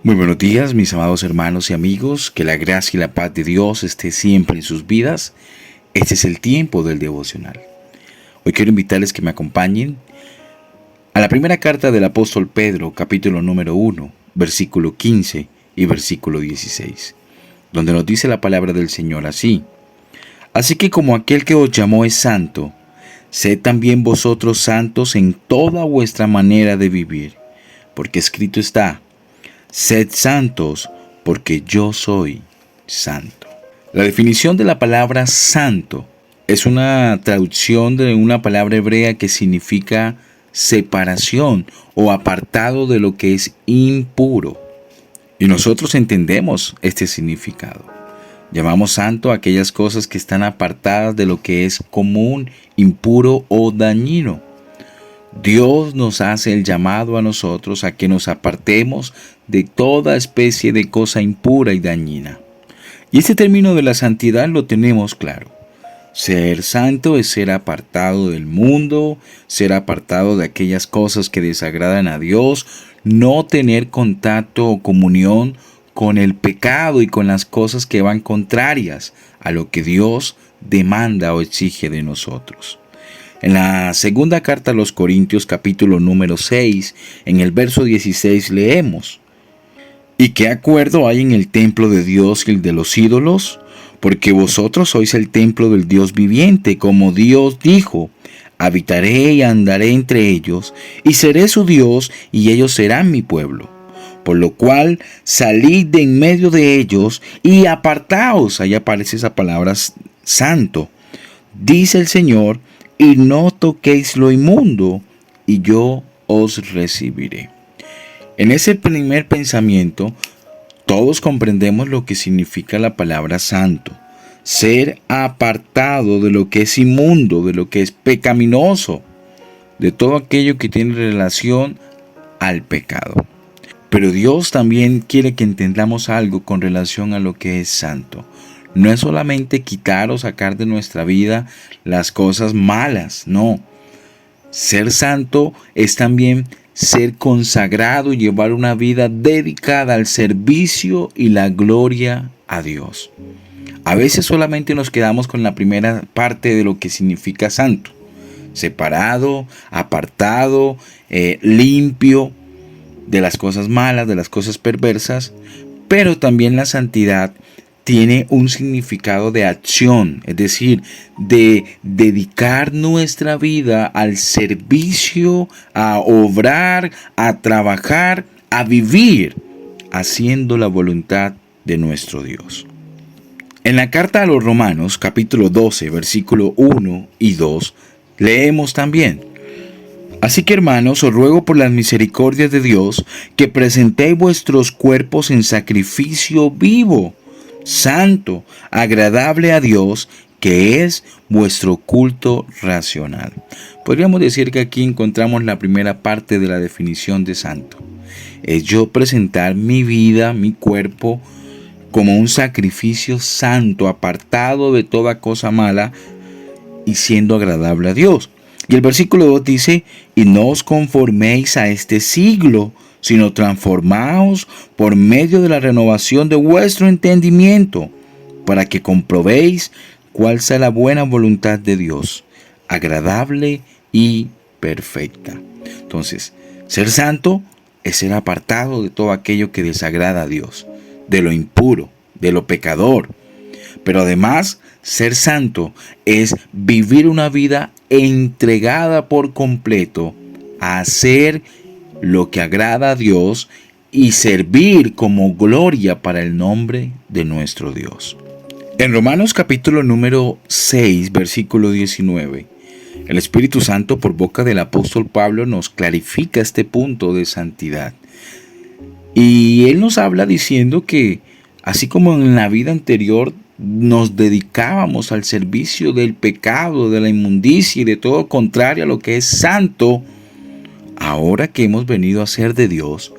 Muy buenos días, mis amados hermanos y amigos. Que la gracia y la paz de Dios esté siempre en sus vidas. Este es el tiempo del devocional. Hoy quiero invitarles que me acompañen a la primera carta del apóstol Pedro, capítulo número 1, versículo 15 y versículo 16, donde nos dice la palabra del Señor así: Así que como aquel que os llamó es santo, sed también vosotros santos en toda vuestra manera de vivir, porque escrito está: Sed santos, porque yo soy santo. La definición de la palabra santo es una traducción de una palabra hebrea que significa separación o apartado de lo que es impuro. Y nosotros entendemos este significado. Llamamos santo a aquellas cosas que están apartadas de lo que es común, impuro o dañino. Dios nos hace el llamado a nosotros a que nos apartemos de toda especie de cosa impura y dañina. Y este término de la santidad lo tenemos claro. Ser santo es ser apartado del mundo, ser apartado de aquellas cosas que desagradan a Dios, no tener contacto o comunión con el pecado y con las cosas que van contrarias a lo que Dios demanda o exige de nosotros. En la segunda carta a los Corintios, capítulo número 6, en el verso 16 leemos: ¿Y qué acuerdo hay en el templo de Dios y el de los ídolos? Porque vosotros sois el templo del Dios viviente, como Dios dijo: habitaré y andaré entre ellos, y seré su Dios, y ellos serán mi pueblo. Por lo cual, salid de en medio de ellos, y apartaos. Ahí aparece esa palabra santo, dice el Señor, y no toquéis lo inmundo, y yo os recibiré. En ese primer pensamiento, todos comprendemos lo que significa la palabra santo. Ser apartado de lo que es inmundo, de lo que es pecaminoso, de todo aquello que tiene relación al pecado. Pero Dios también quiere que entendamos algo con relación a lo que es santo. No es solamente quitar o sacar de nuestra vida las cosas malas, no. Ser santo es también ser consagrado y llevar una vida dedicada al servicio y la gloria a Dios. A veces solamente nos quedamos con la primera parte de lo que significa santo. Separado, apartado, limpio de las cosas malas, de las cosas perversas, pero también la santidad tiene un significado de acción, es decir, de dedicar nuestra vida al servicio, a obrar, a trabajar, a vivir, haciendo la voluntad de nuestro Dios. En la carta a los Romanos, capítulo 12, versículo 1 y 2, leemos también: Así que, hermanos, os ruego por las misericordias de Dios que presentéis vuestros cuerpos en sacrificio vivo, santo, agradable a Dios, que es vuestro culto racional. Podríamos decir que aquí encontramos la primera parte de la definición de santo. Es yo presentar mi vida, mi cuerpo, como un sacrificio santo, apartado de toda cosa mala y siendo agradable a Dios. Y el versículo 2 dice: y no os conforméis a este siglo, sino transformaos por medio de la renovación de vuestro entendimiento, para que comprobéis cuál sea la buena voluntad de Dios, agradable y perfecta. Entonces, ser santo es ser apartado de todo aquello que desagrada a Dios, de lo impuro, de lo pecador. Pero además, ser santo es vivir una vida entregada por completo a hacer lo que agrada a Dios y servir como gloria para el nombre de nuestro Dios. En Romanos capítulo número 6, versículo 19, el Espíritu Santo por boca del apóstol Pablo nos clarifica este punto de santidad. Y él nos habla diciendo que así como en la vida anterior nos dedicábamos al servicio del pecado, de la inmundicia y de todo contrario a lo que es santo, ahora que hemos venido a ser de Dios,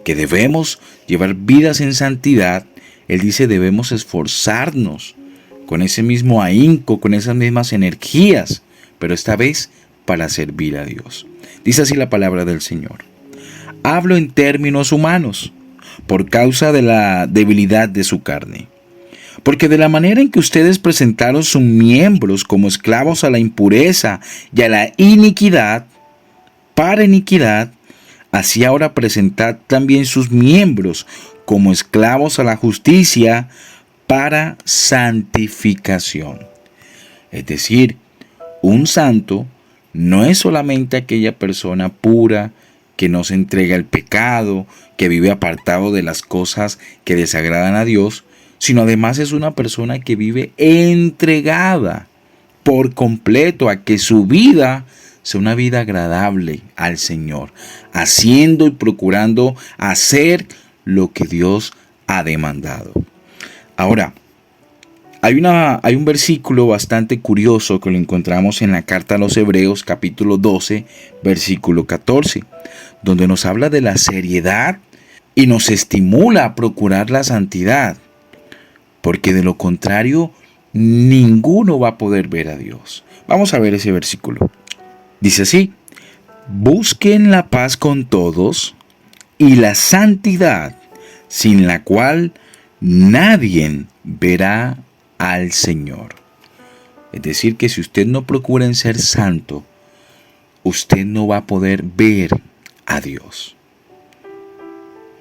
que debemos llevar vidas en santidad, Él dice debemos esforzarnos con ese mismo ahínco, con esas mismas energías, pero esta vez para servir a Dios. Dice así la palabra del Señor: hablo en términos humanos, por causa de la debilidad de su carne. Porque de la manera en que ustedes presentaron sus miembros como esclavos a la impureza y a la iniquidad, para iniquidad, así ahora presentad también sus miembros como esclavos a la justicia para santificación. Es decir, un santo no es solamente aquella persona pura que no se entrega al pecado, que vive apartado de las cosas que desagradan a Dios, sino además es una persona que vive entregada por completo a que su vida sea una vida agradable al Señor, haciendo y procurando hacer lo que Dios ha demandado. Ahora, hay un versículo bastante curioso que lo encontramos en la carta a los Hebreos, capítulo 12, versículo 14, donde nos habla de la seriedad y nos estimula a procurar la santidad, porque de lo contrario, ninguno va a poder ver a Dios. Vamos a ver ese versículo. Dice así: busquen la paz con todos y la santidad, sin la cual nadie verá al Señor. Es decir, que si usted no procura en ser santo, usted no va a poder ver a Dios.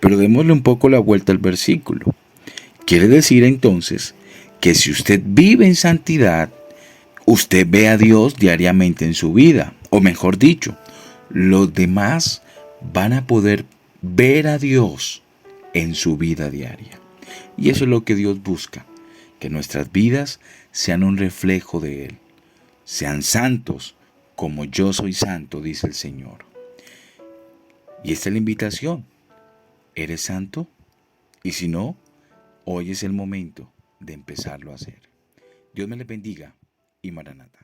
Pero démosle un poco la vuelta al versículo. Quiere decir entonces que si usted vive en santidad, usted ve a Dios diariamente en su vida. O mejor dicho, los demás van a poder ver a Dios en su vida diaria. Y eso es lo que Dios busca, que nuestras vidas sean un reflejo de Él. Sean santos como yo soy santo, dice el Señor. Y esta es la invitación. ¿Eres santo? Y si no, hoy es el momento de empezarlo a hacer. Dios me les bendiga y Maranata.